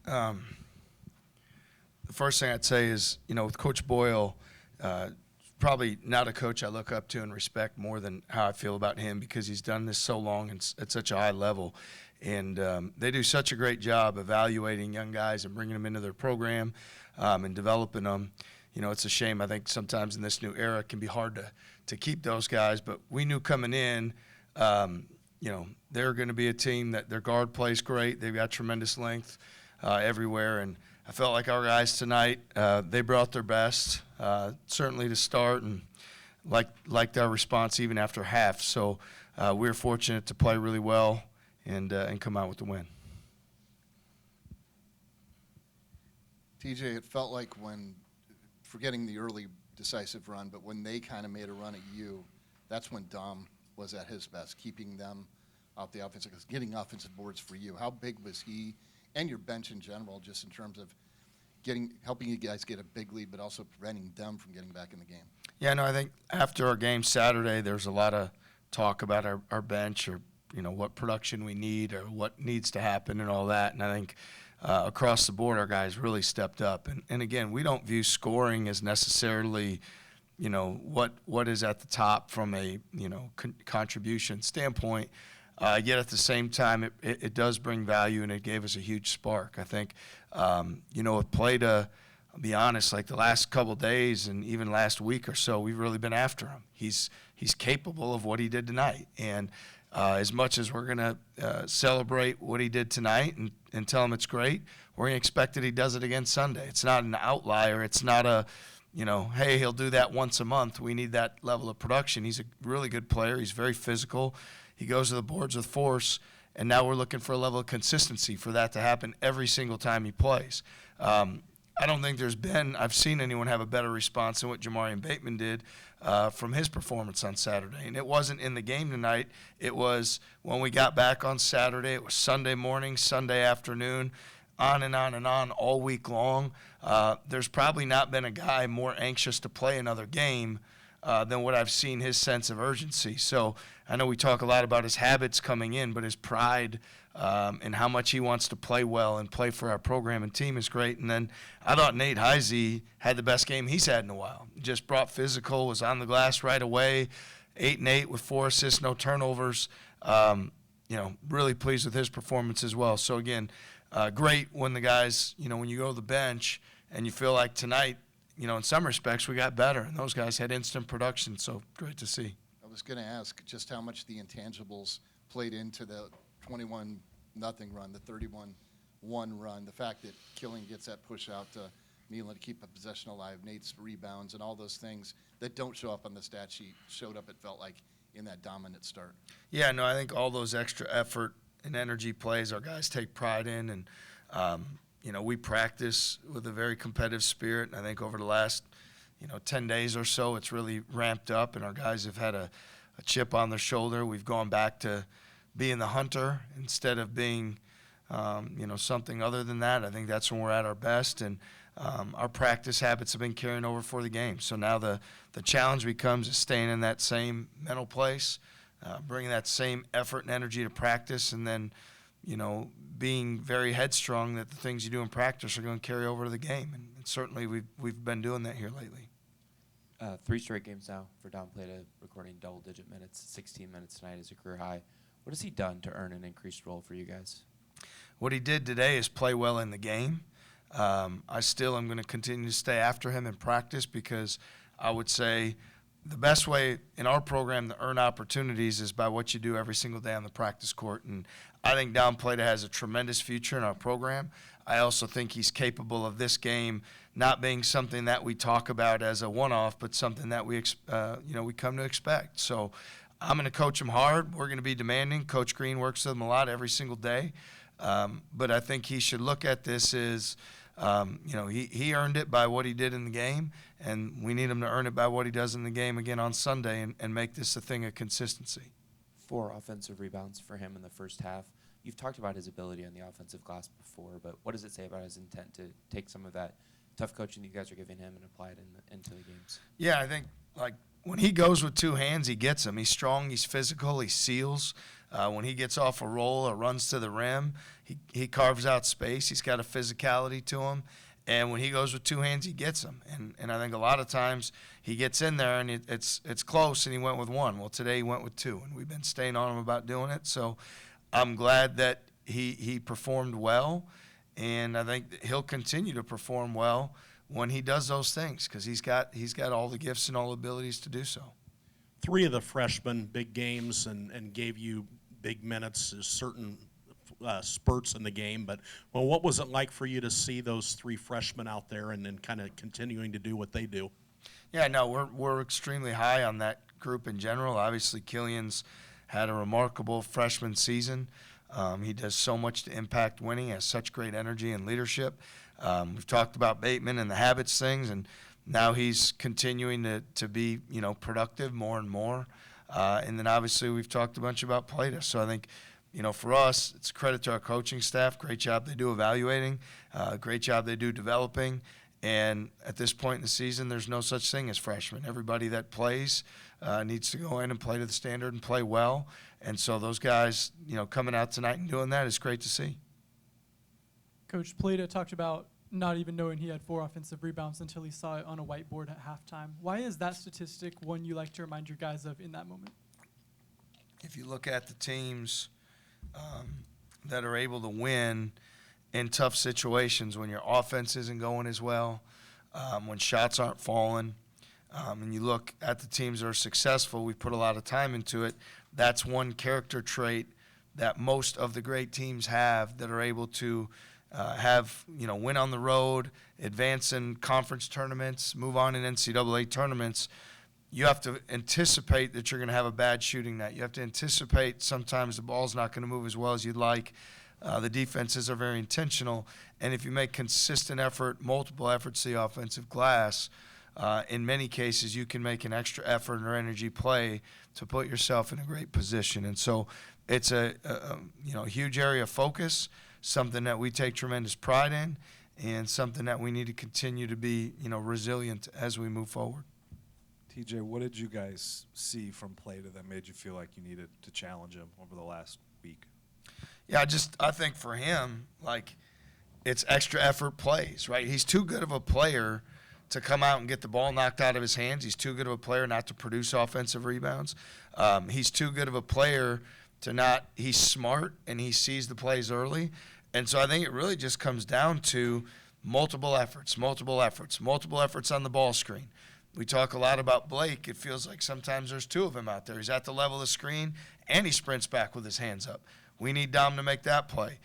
The first thing I'd say is, with Coach Boyle, probably not a coach I look up to and respect more than how I feel about him, because he's done this so long and at such a high level. And they do such a great job evaluating young guys and bringing them into their program and developing them. It's a shame. I think sometimes in this new era it can be hard to keep those guys. But we knew coming in, they're going to be a team that their guard plays great. They've got tremendous length everywhere. And I felt like our guys tonight, they brought their best, certainly to start, and liked our response even after half. So we were fortunate to play really well and come out with the win. TJ, it felt like when, forgetting the early decisive run, but when they kind of made a run at you, that's when Dom was at his best, keeping them out the offensive, getting offensive boards for you. How big was he and your bench in general, just in terms of helping you guys get a big lead, but also preventing them from getting back in the game? Yeah, no, I think after our game Saturday, there's a lot of talk about our bench, or what production we need or what needs to happen and all that. And I think across the board, our guys really stepped up. And again, we don't view scoring as necessarily what is at the top from a contribution standpoint. Yet at the same time, it does bring value, and it gave us a huge spark. I think, with play to, I'll be honest, like the last couple of days and even last week or so, we've really been after him. He's capable of what he did tonight. And as much as we're going to celebrate what he did tonight and tell him it's great, we're going to expect that he does it again Sunday. It's not an outlier. It's not a, hey, he'll do that once a month. We need that level of production. He's a really good player. He's very physical. He goes to the boards with force, and now we're looking for a level of consistency for that to happen every single time he plays. I don't think I've seen anyone have a better response than what Jamarian Bateman did from his performance on Saturday. And it wasn't in the game tonight. It was when we got back on Saturday. It was Sunday morning, Sunday afternoon, on and on and on all week long. There's probably not been a guy more anxious to play another game than what I've seen his sense of urgency. So I know we talk a lot about his habits coming in, but his pride and how much he wants to play well and play for our program and team is great. And then I thought Nate Heisey had the best game he's had in a while. Just brought physical, was on the glass right away, 8 and 8 with 4 assists, no turnovers. Really pleased with his performance as well. So again, great when the guys, when you go to the bench and you feel like tonight, in some respects we got better, and those guys had instant production, so great to see. I was going to ask just how much the intangibles played into the 21-0 run, the 31-1 run, the fact that Killing gets that push out to Milan to keep a possession alive, Nate's rebounds, and all those things that don't show up on the stat sheet showed up, it felt like, in that dominant start. Yeah, no, I think all those extra effort and energy plays our guys take pride in, and we practice with a very competitive spirit, and I think over the last 10 days or so it's really ramped up, and our guys have had a chip on their shoulder. We've gone back to being the hunter instead of being something other than that. I think that's when we're at our best, and our practice habits have been carrying over for the game. So now the challenge becomes is staying in that same mental place, bringing that same effort and energy to practice, and then being very headstrong that the things you do in practice are going to carry over to the game. And certainly we've been doing that here lately. 3 straight games now for Don Plata, recording double-digit minutes. 16 minutes tonight is a career high. What has he done to earn an increased role for you guys? What he did today is play well in the game. I still am going to continue to stay after him in practice, because I would say the best way in our program to earn opportunities is by what you do every single day on the practice court. And I think Don Plata has a tremendous future in our program. I also think he's capable of this game not being something that we talk about as a one-off, but something that we come to expect. So I'm going to coach him hard. We're going to be demanding. Coach Green works with him a lot every single day. But I think he should look at this as, he earned it by what he did in the game, and we need him to earn it by what he does in the game again on Sunday and make this a thing of consistency. 4 offensive rebounds for him in the first half. You've talked about his ability on the offensive glass before, but what does it say about his intent to take some of that tough coaching that you guys are giving him and apply it into the games? Yeah, I think, like when he goes with two hands, he gets them. He's strong, he's physical, he seals. When he gets off a roll or runs to the rim, he carves out space. He's got a physicality to him. And when he goes with two hands, he gets them. And I think a lot of times he gets in there and it's close and he went with one. Well, today he went with two, and we've been staying on him about doing it. So I'm glad that he performed well, and I think that he'll continue to perform well when he does those things, because he's got all the gifts and all the abilities to do so. Three of the freshmen, big games and gave you big minutes, certain spurts in the game. But, well, what was it like for you to see those three freshmen out there and then kind of continuing to do what they do? Yeah, no, we're extremely high on that group in general. Obviously, Killian's had a remarkable freshman season. He does so much to impact winning, has such great energy and leadership. We've talked about Bateman and the habits things, and now he's continuing to be, productive more and more. And then obviously we've talked a bunch about Plata. So I think, for us, it's a credit to our coaching staff. Great job they do evaluating. Great job they do developing. And at this point in the season, there's no such thing as freshmen. Everybody that plays needs to go in and play to the standard and play well. And so those guys, coming out tonight and doing that is great to see. Coach Plata talked about not even knowing he had 4 offensive rebounds until he saw it on a whiteboard at halftime. Why is that statistic one you like to remind your guys of in that moment? If you look at the teams that are able to win in tough situations, when your offense isn't going as well, when shots aren't falling, and you look at the teams that are successful, we put a lot of time into it. That's one character trait that most of the great teams have, that are able to win on the road, advance in conference tournaments, move on in NCAA tournaments. You have to anticipate that you're going to have a bad shooting night. You have to anticipate sometimes the ball's not going to move as well as you'd like. The defenses are very intentional. And if you make consistent effort, multiple efforts to the offensive glass, in many cases you can make an extra effort or energy play to put yourself in a great position. And so it's a huge area of focus, something that we take tremendous pride in, and something that we need to continue to be, resilient as we move forward. TJ, what did you guys see from Plata that made you feel like you needed to challenge him over the last week? Yeah, I think for him, it's extra effort plays, right? He's too good of a player to come out and get the ball knocked out of his hands. He's too good of a player not to produce offensive rebounds. He's too good of a player to not – he's smart and he sees the plays early. And so I think it really just comes down to multiple efforts on the ball screen. We talk a lot about Blake. It feels like sometimes there's two of him out there. He's at the level of the screen, and he sprints back with his hands up. We need Dom to make that play.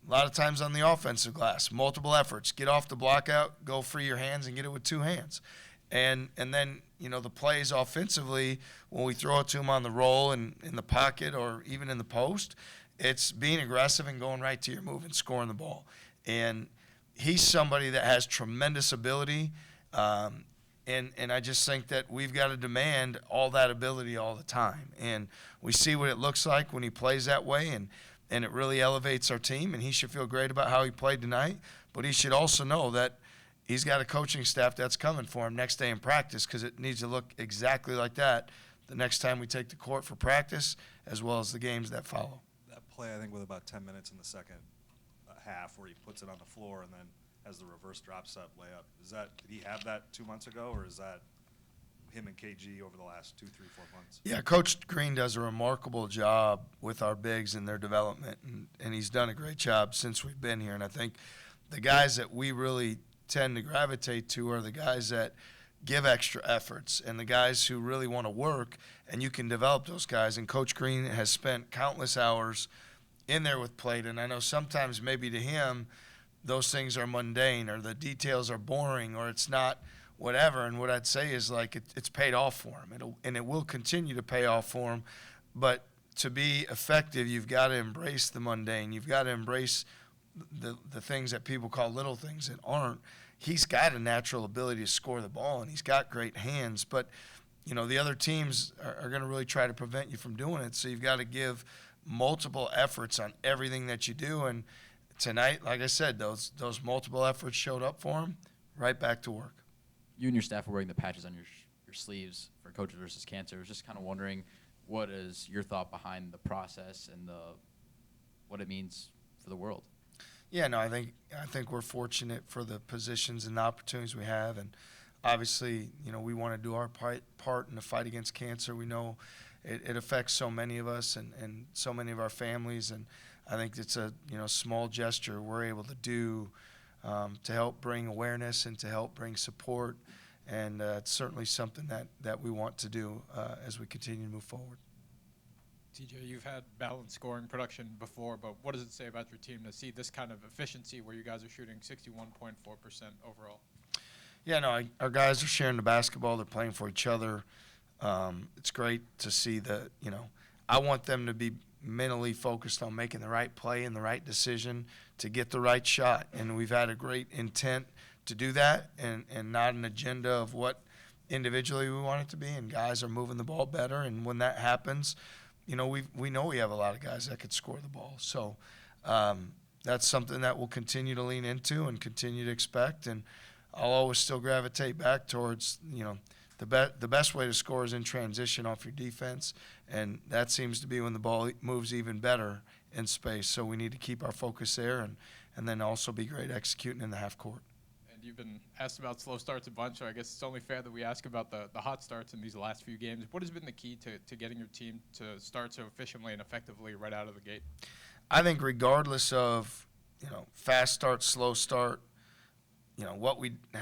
A lot of times on the offensive glass, multiple efforts. Get off the block out, go free your hands, and get it with two hands. And then, the plays offensively, when we throw it to him on the roll and in the pocket or even in the post, it's being aggressive and going right to your move and scoring the ball. And he's somebody that has tremendous ability. And I just think that we've got to demand all that ability all the time. And we see what it looks like when he plays that way, and it really elevates our team. And he should feel great about how he played tonight. But he should also know that he's got a coaching staff that's coming for him next day in practice, because it needs to look exactly like that the next time we take the court for practice, as well as the games that follow. That play, I think, with about 10 minutes in the second half, where he puts it on the floor and then has the reverse drop step layup. Did he have that 2 months ago, or is that him and KG over the last 2, 3, 4 months? Yeah, Coach Green does a remarkable job with our bigs and their development, and he's done a great job since we've been here. And I think the guys that we really tend to gravitate to are the guys that give extra efforts and the guys who really want to work, and you can develop those guys. And Coach Green has spent countless hours in there with Plata, and I know sometimes maybe to him those things are mundane, or the details are boring, or it's not whatever. And what I'd say is, it's paid off for him, and it will continue to pay off for him. But to be effective, you've got to embrace the mundane. You've got to embrace the things that people call little things that aren't. He's got a natural ability to score the ball, and he's got great hands. But, the other teams are going to really try to prevent you from doing it. So you've got to give multiple efforts on everything that you do. And tonight, like I said, those multiple efforts showed up for him. Right back to work. You and your staff were wearing the patches on your your sleeves for Coaches versus Cancer. I was just kind of wondering, what is your thought behind the process and what it means for the world? Yeah, no, I think we're fortunate for the positions and the opportunities we have, and obviously, we want to do our part in the fight against cancer. We know it affects so many of us and so many of our families, and I think it's a small gesture we're able to do to help bring awareness and to help bring support, and it's certainly something that we want to do as we continue to move forward. TJ, you've had balanced scoring production before, but what does it say about your team to see this kind of efficiency where you guys are shooting 61.4% overall? Yeah, no, our guys are sharing the basketball. They're playing for each other. It's great to see I want them to be mentally focused on making the right play and the right decision to get the right shot. And we've had a great intent to do that and not an agenda of what individually we want it to be. And guys are moving the ball better. And when that happens, we know we have a lot of guys that could score the ball. So that's something that we'll continue to lean into and continue to expect. And I'll always still gravitate back towards, the best way to score is in transition off your defense, and that seems to be when the ball moves even better in space. So we need to keep our focus there and then also be great executing in the half court. And you've been asked about slow starts a bunch, so I guess it's only fair that we ask about the hot starts in these last few games. What has been the key to getting your team to start so efficiently and effectively right out of the gate? I think regardless of, fast start, slow start,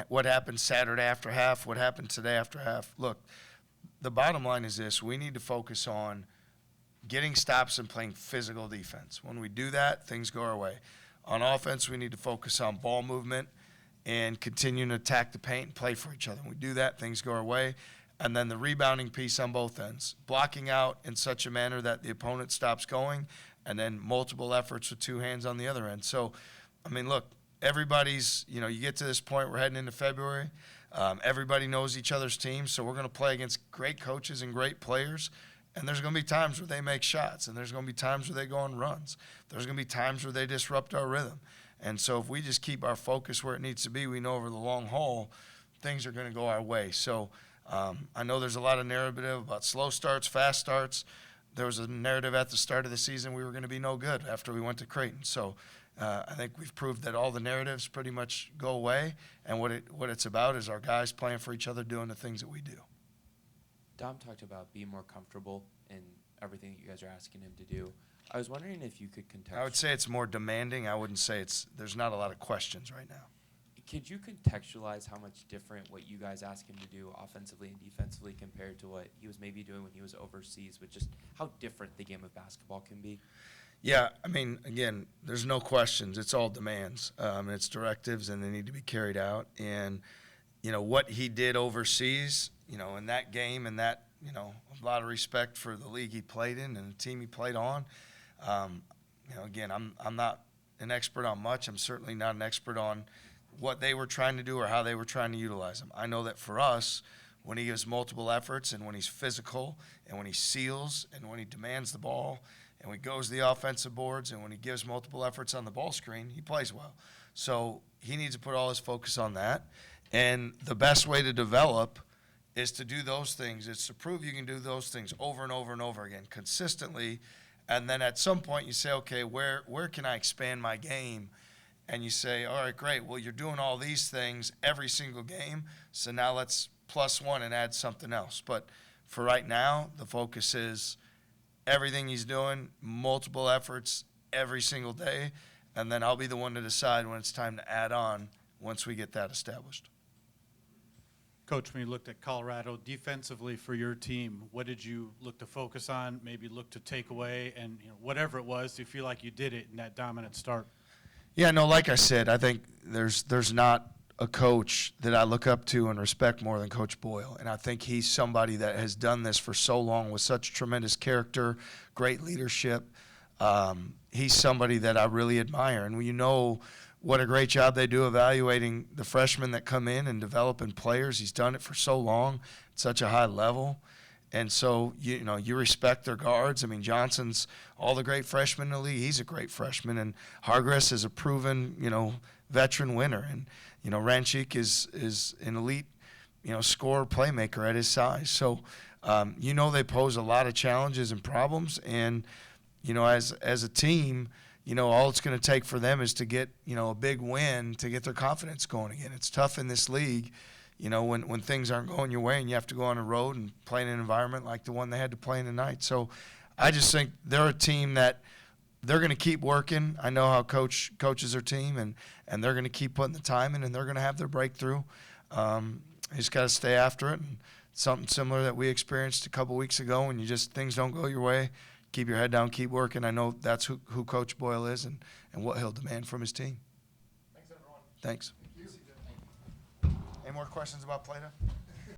what happened Saturday after half, what happened today after half. Look, the bottom line is this: we need to focus on getting stops and playing physical defense. When we do that, things go our way. On offense, we need to focus on ball movement and continuing to attack the paint and play for each other. When we do that, things go our way. And then the rebounding piece on both ends, blocking out in such a manner that the opponent stops going, and then multiple efforts with two hands on the other end. So, look, everybody's, you get to this point, we're heading into February. Everybody knows each other's teams, so we're going to play against great coaches and great players. And there's going to be times where they make shots, and there's going to be times where they go on runs. There's going to be times where they disrupt our rhythm. And so if we just keep our focus where it needs to be, we know over the long haul, things are going to go our way. So I know there's a lot of narrative about slow starts, fast starts. There was a narrative at the start of the season we were going to be no good after we went to Creighton. So I think we've proved that all the narratives pretty much go away, and what it's about is our guys playing for each other, doing the things that we do. Dom talked about being more comfortable in everything that you guys are asking him to do. I was wondering if you could I would say it's more demanding. I wouldn't say there's not a lot of questions right now. Could you contextualize how much different what you guys ask him to do offensively and defensively compared to what he was maybe doing when he was overseas, with just how different the game of basketball can be? Yeah, again, there's no questions. It's all demands. It's directives, and they need to be carried out. And, what he did overseas, in that game, and that, a lot of respect for the league he played in and the team he played on. Again, I'm not an expert on much. I'm certainly not an expert on what they were trying to do or how they were trying to utilize him. I know that for us, when he gives multiple efforts and when he's physical and when he seals and when he demands the ball and when he goes to the offensive boards and when he gives multiple efforts on the ball screen, he plays well. So he needs to put all his focus on that. And the best way to develop is to do those things. It's to prove you can do those things over and over and over again consistently. And then at some point you say, okay, where can I expand my game? And you say, all right, great. Well, you're doing all these things every single game. So now let's plus one and add something else. But for right now, the focus is everything he's doing, multiple efforts every single day. And then I'll be the one to decide when it's time to add on once we get that established. Coach, when you looked at Colorado defensively for your team, what did you look to focus on, maybe look to take away, and whatever it was, do you feel like you did it in that dominant start? Yeah, no, like I said, I think there's not a coach that I look up to and respect more than Coach Boyle. And I think he's somebody that has done this for so long with such tremendous character, great leadership. He's somebody that I really admire. And what a great job they do evaluating the freshmen that come in and developing players. He's done it for so long at such a high level. And so, you respect their guards. Johnson's all the great freshmen in the league. He's a great freshman. And Hargress is a proven, veteran winner. And, Ranchik is an elite, scorer playmaker at his size. So, they pose a lot of challenges and problems. And, as a team, all it's going to take for them is to get, a big win to get their confidence going again. It's tough in this league, when things aren't going your way and you have to go on the road and play in an environment like the one they had to play in tonight. So I just think they're a team that they're going to keep working. I know how coach coaches their team, and they're going to keep putting the time in, and they're going to have their breakthrough. You just got to stay after it. And something similar that we experienced a couple weeks ago when things don't go your way, keep your head down, keep working. I know that's who Coach Boyle is and what he'll demand from his team. Thanks, everyone. Thanks. Any more questions about Plata?